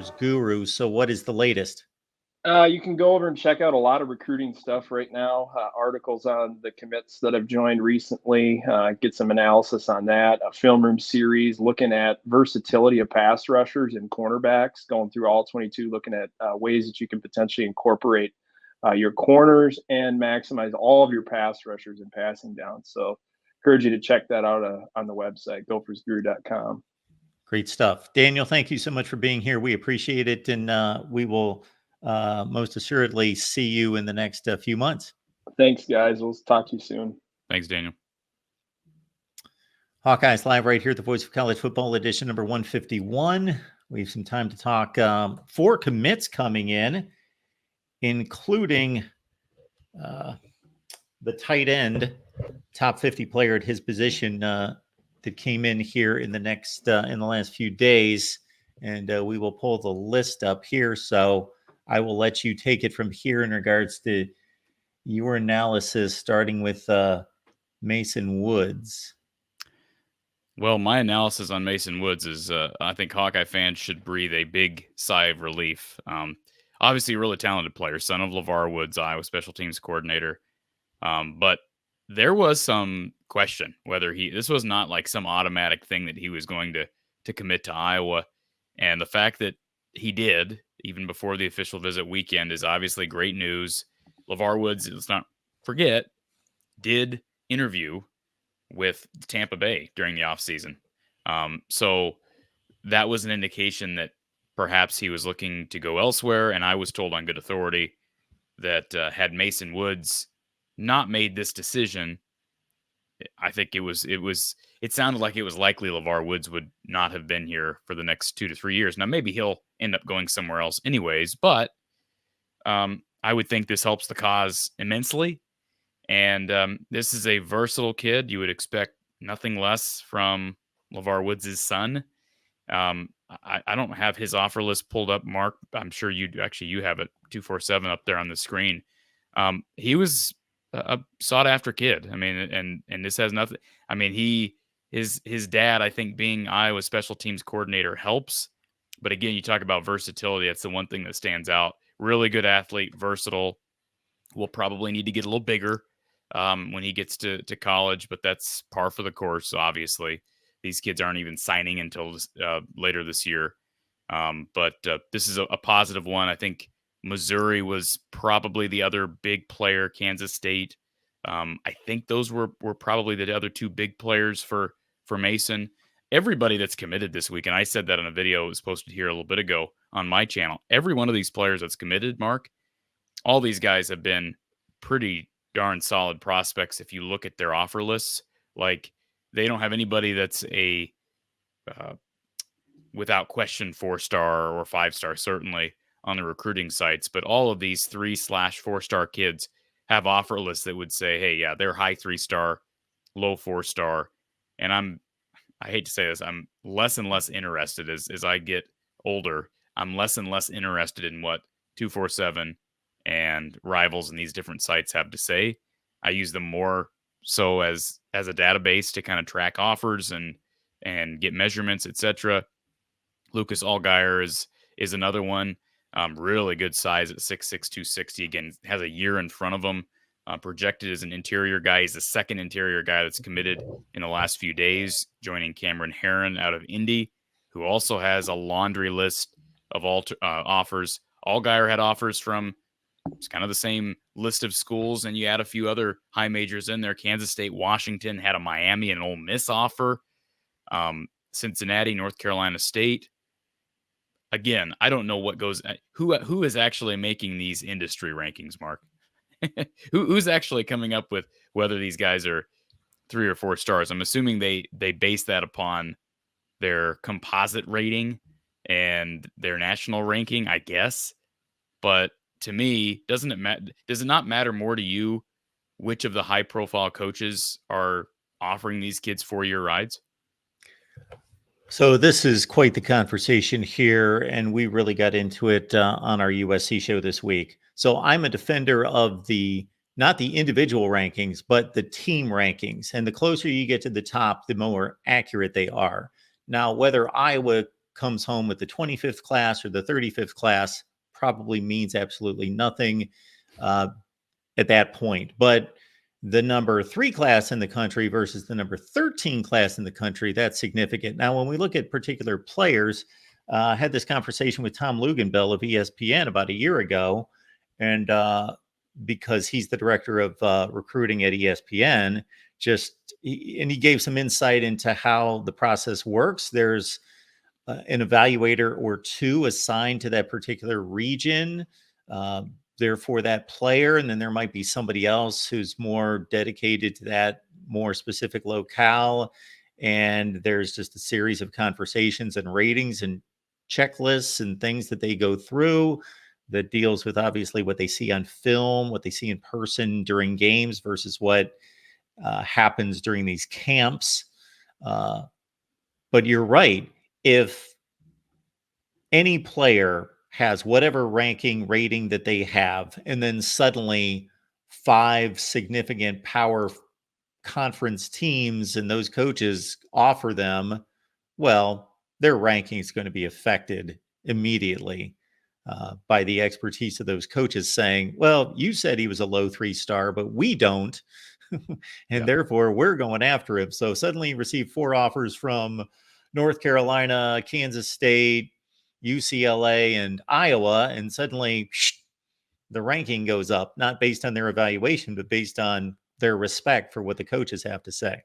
Gophers guru. So what is the latest? You can go over and check out a lot of recruiting stuff right now, articles on the commits that have joined recently, get some analysis on that, a film room series looking at versatility of pass rushers and cornerbacks, going through all 22, looking at ways that you can potentially incorporate your corners and maximize all of your pass rushers and passing down. So encourage you to check that out on the website, gophersguru.com. Great stuff. Daniel, thank you so much for being here. We appreciate it. And we will most assuredly see you in the next few months. Thanks, guys. We'll talk to you soon. Thanks, Daniel. Hawkeyes Live right here at the Voice of College Football edition number 151. We have some time to talk. 4 commits coming in, including the tight end, top 50 player at his position that came in here in the last few days. And we will pull the list up here. So I will let you take it from here in regards to your analysis, starting with Mason Woods. Well, my analysis on Mason Woods is I think Hawkeye fans should breathe a big sigh of relief. Obviously, a really talented player, son of LeVar Woods, Iowa special teams coordinator. But there was some question whether this was not like some automatic thing that he was going to commit to Iowa. And the fact that he did, even before the official visit weekend, is obviously great news. LeVar Woods, let's not forget, did interview with Tampa Bay during the offseason. So that was an indication that perhaps he was looking to go elsewhere. And I was told on good authority that had Mason Woods not made this decision, I think it sounded like it was likely LeVar Woods would not have been here for the next 2 to 3 years. Now, maybe he'll end up going somewhere else anyways, but I would think this helps the cause immensely. And this is a versatile kid. You would expect nothing less from LeVar Woods' son. I don't have his offer list pulled up, Mark. I'm sure you have it 247 up there on the screen. He was a sought after kid. I mean, and this has nothing. I mean, his dad, I think, being Iowa special teams coordinator helps. But again, you talk about versatility. That's the one thing that stands out. Really good athlete, versatile. Will probably need to get a little bigger when he gets to college, but that's par for the course. Obviously, these kids aren't even signing until later this year. But this is a positive one. I think Missouri was probably the other big player. Kansas State. I think those were probably the other 2 big players for Mason. Everybody that's committed this week, and I said that in a video that was posted here a little bit ago on my channel. Every one of these players that's committed, Mark, all these guys have been pretty darn solid prospects. If you look at their offer lists, like they don't have anybody that's a without question 4-star or 5-star, certainly on the recruiting sites. But all of these 3/4-star kids have offer lists that would say, hey, yeah, they're high 3-star, low 4-star. And I hate to say this, I'm less and less interested as I get older. I'm less and less interested in what 247 and Rivals and these different sites have to say. I use them more so as a database to kind of track offers and get measurements, etc. Lucas Allgaier is another one. Really good size at 6'6", 260. Again, has a year in front of him. Projected as an interior guy. He's the second interior guy that's committed in the last few days, joining Cameron Herron out of Indy, who also has a laundry list of offers. Allgaier had offers from it's kind of the same list of schools, and you add a few other high majors in there. Kansas State, Washington, had a Miami and an Ole Miss offer. Cincinnati, North Carolina State. Again, I don't know what goes. Who is actually making these industry rankings, Mark? Who's actually coming up with whether these guys are 3 or 4 stars? I'm assuming they base that upon their composite rating and their national ranking, I guess. But to me, does it not matter more to you which of the high profile coaches are offering these kids 4-year rides? So this is quite the conversation here, and we really got into it on our USC show this week. So I'm a defender of not the individual rankings, but the team rankings. And the closer you get to the top, the more accurate they are. Now, whether Iowa comes home with the 25th class or the 35th class probably means absolutely nothing at that point. But the number 3 class in the country versus the number 13 class in the country, that's significant. Now, when we look at particular players, I had this conversation with Tom Luganbill of ESPN about a year ago, and because he's the director of recruiting at ESPN, and he gave some insight into how the process works. There's an evaluator or two assigned to that particular region. There for that player, and then there might be somebody else who's more dedicated to that more specific locale. And there's just a series of conversations and ratings and checklists and things that they go through that deals with obviously what they see on film, what they see in person during games versus what happens during these camps. But you're right. If any player has whatever rating that they have, and then suddenly 5 significant power conference teams and those coaches offer them, well, their ranking is going to be affected immediately by the expertise of those coaches saying, well, you said he was a low 3-star, but we don't. And therefore we're going after him. So suddenly you receive 4 offers from North Carolina, Kansas State, UCLA, and Iowa, and suddenly the ranking goes up, not based on their evaluation, but based on their respect for what the coaches have to say.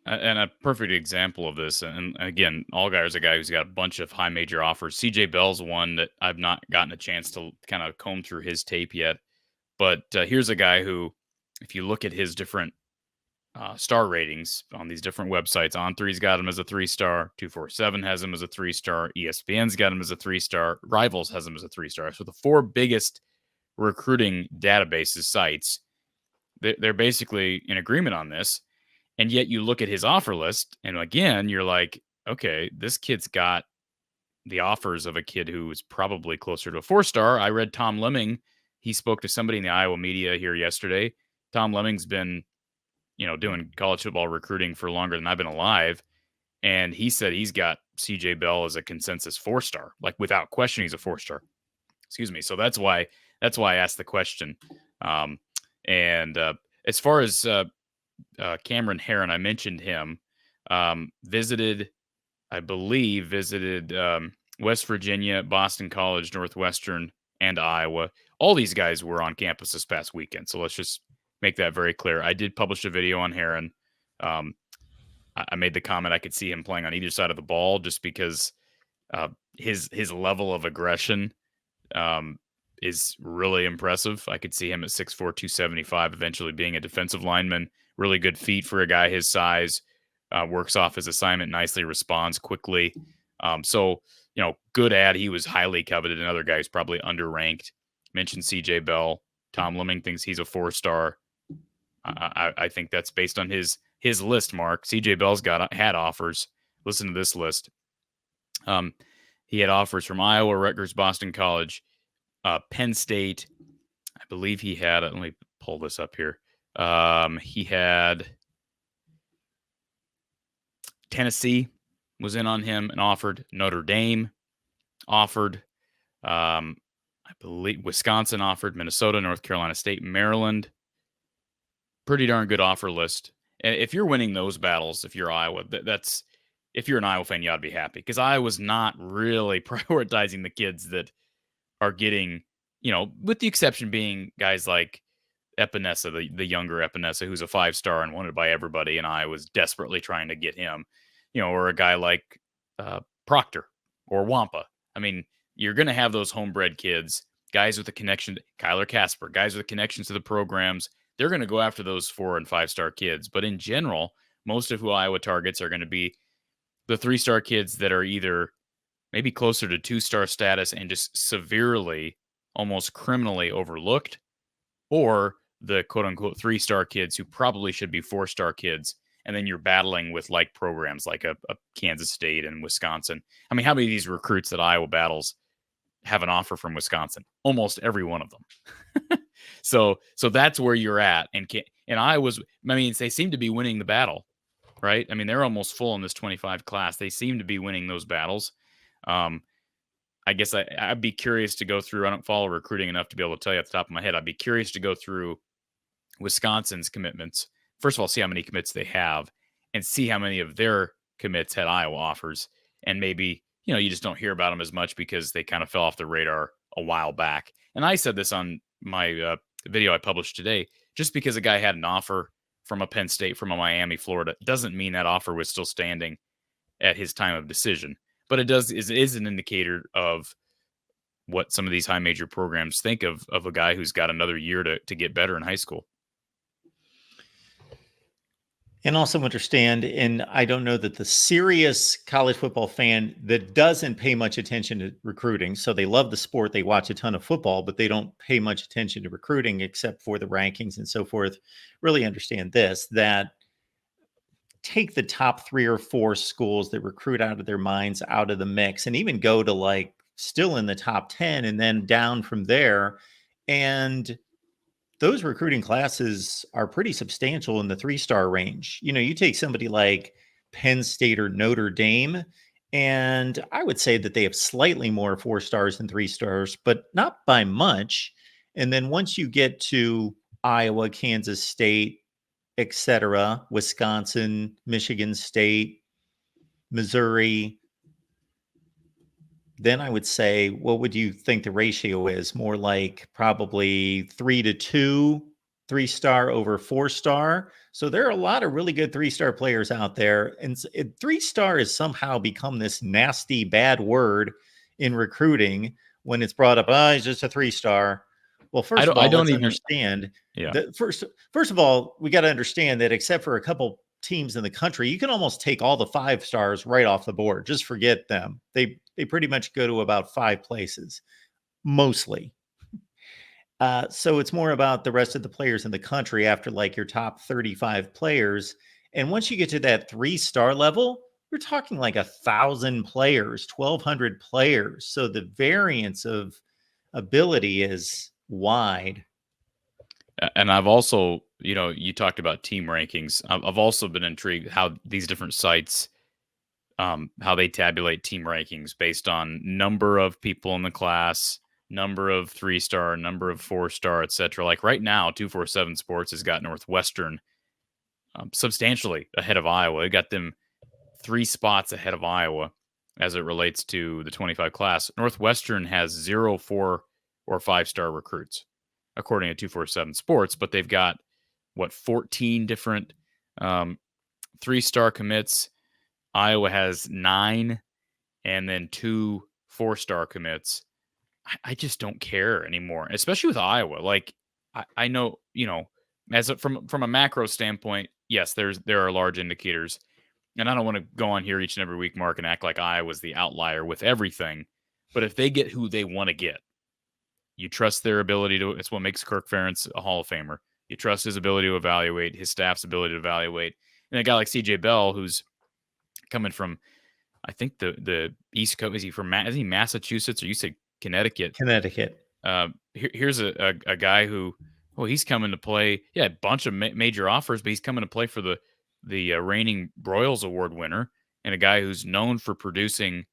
And a perfect example of this, and again, Allgaier is a guy who's got a bunch of high major offers. CJ Bell's one that I've not gotten a chance to kind of comb through his tape yet. But here's a guy who, if you look at his different star ratings on these different websites, On3's got him as a 3-star, 247 has him as a 3-star, ESPN's got him as a 3-star, Rivals has him as a 3-star. So the 4 biggest recruiting databases sites, they're basically in agreement on this. And yet you look at his offer list, and again, you're like, okay, this kid's got the offers of a kid who is probably closer to a 4-star. I read Tom Lemming. He spoke to somebody in the Iowa media here yesterday. Tom Lemming's been, doing college football recruiting for longer than I've been alive. And he said he's got CJ Bell as a consensus 4-star, like without question, he's a 4-star. Excuse me. So that's why I asked the question. As far as Cameron Herron, I mentioned him, visited West Virginia, Boston College, Northwestern, and Iowa. All these guys were on campus this past weekend. So let's just make that very clear. I did publish a video on Herron. I made the comment I could see him playing on either side of the ball just because his level of aggression is really impressive. I could see him at 6'4", 275, eventually being a defensive lineman. Really good feet for a guy his size. Works off his assignment nicely, responds quickly. Good ad. He was highly coveted. Another guy who's probably underranked. Mentioned CJ Bell. Tom Lemming thinks he's a 4-star. I think that's based on his list, Mark. CJ Bell's had offers. Listen to this list. He had offers from Iowa, Rutgers, Boston College, Penn State. I believe he had, let me pull this up here. He had Tennessee was in on him and offered. Notre Dame offered. I believe Wisconsin offered. Minnesota, North Carolina State, Maryland. Pretty darn good offer list. And if you're winning those battles, if you're Iowa, if you're an Iowa fan, you ought to be happy because Iowa's not really prioritizing the kids that are getting, with the exception being guys like Epinesa, the younger Epinesa, who's a 5-star and wanted by everybody, and I was desperately trying to get him, or a guy like Proctor or Wampa. I mean, you're going to have those homebred kids, guys with a connection, Kyler Casper, guys with connections to the programs. They're going to go after those 4- and 5-star kids. But in general, most of who Iowa targets are going to be the 3-star kids that are either maybe closer to 2-star status and just severely, almost criminally overlooked, or the quote-unquote 3-star kids who probably should be 4-star kids, and then you're battling with like programs like a Kansas State and Wisconsin. I mean, how many of these recruits that Iowa battles have an offer from Wisconsin? Almost every one of them. So that's where you're at. And Iowa's, they seem to be winning the battle, right? I mean, they're almost full in this 25 class. They seem to be winning those battles. I guess I'd be curious to go through. I don't follow recruiting enough to be able to tell you off the top of my head. I'd be curious to go through Wisconsin's commitments. First of all, see how many commits they have and see how many of their commits had Iowa offers. And maybe, you just don't hear about them as much because they kind of fell off the radar a while back. And I said this on my video I published today. Just because a guy had an offer from a Penn State, from a Miami, Florida, doesn't mean that offer was still standing at his time of decision. But it is an indicator of what some of these high major programs think of a guy who's got another year to get better in high school. And also understand, and I don't know that the serious college football fan that doesn't pay much attention to recruiting, so they love the sport, they watch a ton of football, but they don't pay much attention to recruiting except for the rankings and so forth, really understand this, that take the top 3 or 4 schools that recruit out of their minds out of the mix and even go to like still in the top 10 and then down from there. And those recruiting classes are pretty substantial in the 3-star range. You take somebody like Penn State or Notre Dame, and I would say that they have slightly more 4 stars than 3 stars, but not by much. And then once you get to Iowa, Kansas State, etc., Wisconsin, Michigan State, Missouri, then I would say, what would you think the ratio is? More like probably 3-2, 3-star over 4-star. So there are a lot of really good 3-star players out there. And 3-star has somehow become this nasty, bad word in recruiting when it's brought up. He's just a 3-star. Well, first of all, let's understand. Yeah. That first of all, we got to understand that except for a couple teams in the country, you can almost take all the 5 stars right off the board. Just forget them. They pretty much go to about 5 places, mostly. So it's more about the rest of the players in the country after like your top 35 players. And once you get to that 3-star level, you're talking like 1,000 players, 1,200 players. So the variance of ability is wide. And I've also, you talked about team rankings. I've also been intrigued how these different sites, how they tabulate team rankings based on number of people in the class, number of 3-star, number of 4-star, etc. Like right now, 247 Sports has got Northwestern substantially ahead of Iowa. It got them 3 spots ahead of Iowa as it relates to the 25 class. Northwestern has 0, 4, or 5-star recruits, according to 247 Sports, but they've got 14 different 3-star commits. Iowa has 9 and then 2 4-star commits. I just don't care anymore, especially with Iowa. Like I know, from a macro standpoint, yes, there are large indicators, and I don't want to go on here each and every week, Mark, and act like Iowa's the outlier with everything. But if they get who they want to get, you trust their ability to. It's what makes Kirk Ferentz a Hall of Famer. You trust his ability to evaluate, his staff's ability to evaluate, and a guy like CJ Bell, who's coming from, I think the East Coast. Is he Massachusetts, or you said Connecticut? Connecticut. Here's a guy who, he's coming to play. Yeah, a bunch of major offers, but he's coming to play for the reigning Broyles Award winner, and a guy who's known for producing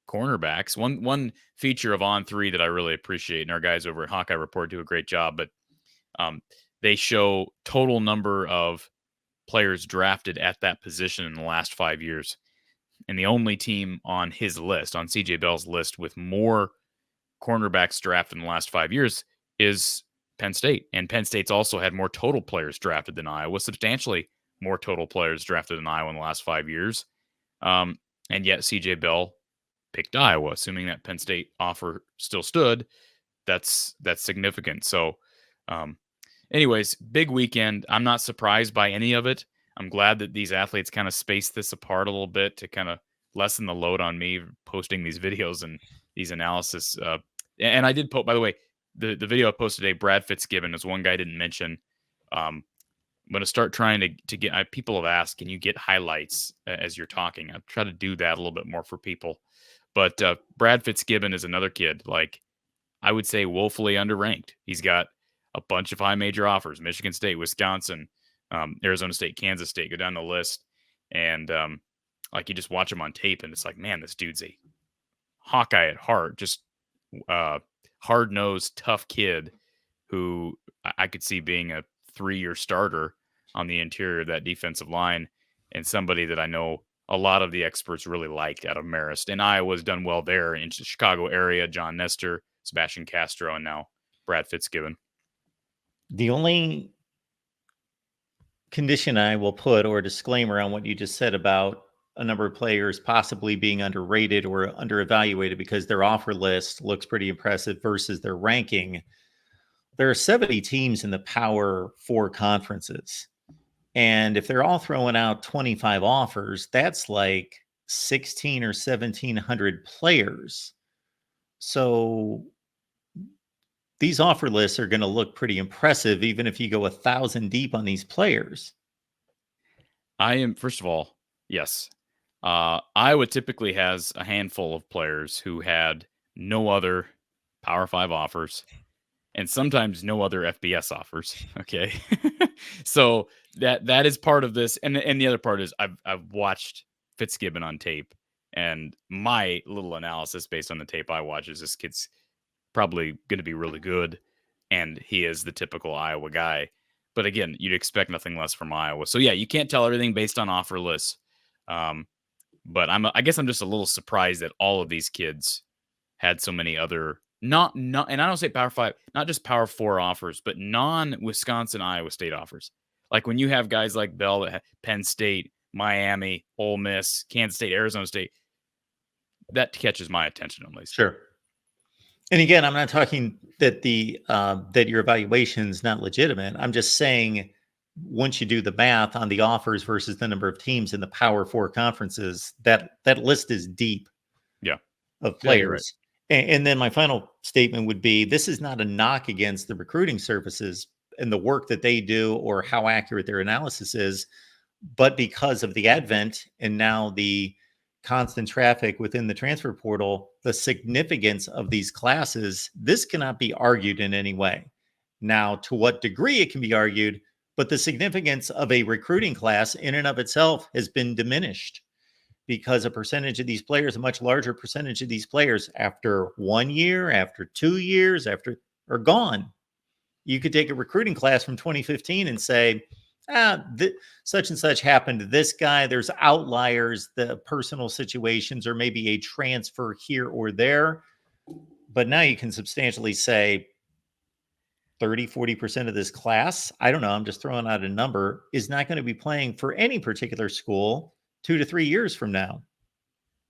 cornerbacks. One feature of On3 that I really appreciate, and our guys over at Hawkeye Report do a great job, but they show total number of players drafted at that position in the last 5 years. And the only team on his list, on CJ Bell's list, with more cornerbacks drafted in the last 5 years is Penn State. And Penn State's also had more total players drafted than Iowa, substantially more total players drafted than Iowa in the last 5 years. And yet CJ Bell picked Iowa, assuming that Penn State offer still stood. That's significant. So, anyways, big weekend. I'm not surprised by any of it. I'm glad that these athletes kind of spaced this apart a little bit to kind of lessen the load on me posting these videos and these analysis. And I did post, by the way, the video I posted today, Brad Fitzgibbon is one guy I didn't mention. I'm going to start trying to get, people have asked, can you get highlights as you're talking? I'll try to do that a little bit more for people. But Brad Fitzgibbon is another kid, like I would say woefully underranked. He's got a bunch of high major offers, Michigan State, Wisconsin, Arizona State, Kansas State, go down the list. And like you just watch him on tape and it's like, man, this dude's a Hawkeye at heart, just hard-nosed, tough kid who I could see being a 3-year starter on the interior of that defensive line, and somebody that I know a lot of the experts really liked out of Marist. And Iowa's done well there in the Chicago area. John Nestor, Sebastian Castro, and now Brad Fitzgibbon. The only condition I will put, or a disclaimer on what you just said about a number of players possibly being underrated or underevaluated because their offer list looks pretty impressive versus their ranking. There are 70 teams in the Power 4 conferences. And if they're all throwing out 25 offers, that's like 16 or 1,700 players. So these offer lists are going to look pretty impressive, even if you go 1,000 deep on these players. First of all, yes. Iowa typically has a handful of players who had no other Power 5 offers and sometimes no other FBS offers. Okay. So that is part of this. And the other part is I've watched Fitzgibbon on tape, and my little analysis based on the tape I watch is this kid's probably going to be really good. And he is the typical Iowa guy. But again, you'd expect nothing less from Iowa. So yeah, you can't tell everything based on offer lists. But I guess I'm just a little surprised that all of these kids had so many other not and I don't say Power 5, not just Power 4 offers, but non-Wisconsin Iowa State offers. Like when you have guys like Bell at Penn State, Miami, Ole Miss, Kansas State, Arizona State, that catches my attention at least. Sure. And again, I'm not talking that that your evaluation is not legitimate. I'm just saying once you do the math on the offers versus the number of teams in the Power 4 conferences, that list is deep. Yeah. Of players. Yeah, right. And then my final statement would be, this is not a knock against the recruiting services and the work that they do or how accurate their analysis is, but because of the advent and now the constant traffic within the transfer portal, the significance of these classes, this cannot be argued in any way. Now, to what degree it can be argued, but the significance of a recruiting class in and of itself has been diminished because a percentage of these players, a much larger percentage of these players after 1 year, after 2 years, are gone. You could take a recruiting class from 2015 and say, such and such happened to this guy. There's outliers, the personal situations, or maybe a transfer here or there. But now you can substantially say 30, 40% of this class, I don't know, I'm just throwing out a number, is not going to be playing for any particular school 2 to 3 years from now.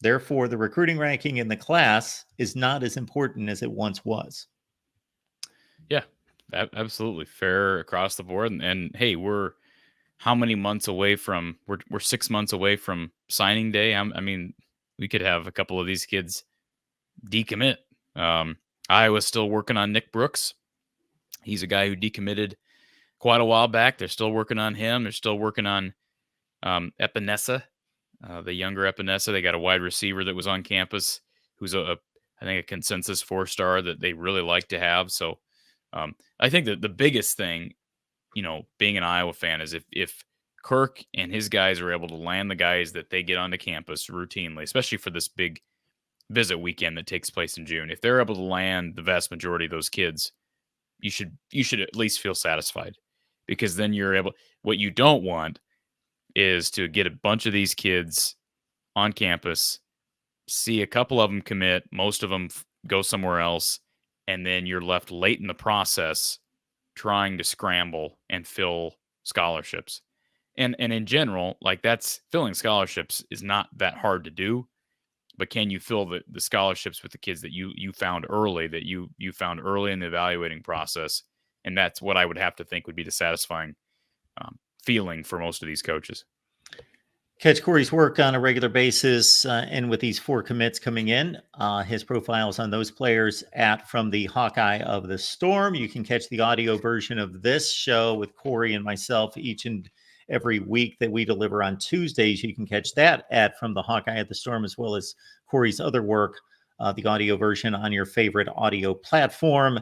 Therefore, the recruiting ranking in the class is not as important as it once was. Yeah, absolutely fair across the board. And hey, we're how many months away from? We're 6 months away from signing day. I mean, we could have a couple of these kids decommit. Iowa's still working on Nick Brooks. He's a guy who decommitted quite a while back. They're still working on him. They're still working on Epinesa, the younger Epinesa. They got a wide receiver that was on campus who's I think a consensus 4-star that they really like to have. So I think that the biggest thing, being an Iowa fan is if Kirk and his guys are able to land the guys that they get onto campus routinely, especially for this big visit weekend that takes place in June, if they're able to land the vast majority of those kids, you should at least feel satisfied, because then you're able. What you don't want is to get a bunch of these kids on campus, see a couple of them commit, most of them go somewhere else, and then you're left late in the process trying to scramble and fill scholarships. And in general, like that's filling scholarships is not that hard to do, but can you fill the scholarships with the kids that you found early, that you found early in the evaluating process? And that's what I would have to think would be the satisfying feeling for most of these coaches. Catch Corey's work on a regular basis, and with these 4 commits coming in, his profiles on those players at From the Hawkeye of the Storm. You can catch the audio version of this show with Corey and myself each and every week that we deliver on Tuesdays. You can catch that at From the Hawkeye of the Storm, as well as Corey's other work, the audio version on your favorite audio platform.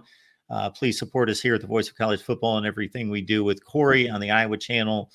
Please support us here at the Voice of College Football and everything we do with Corey on the Iowa channel,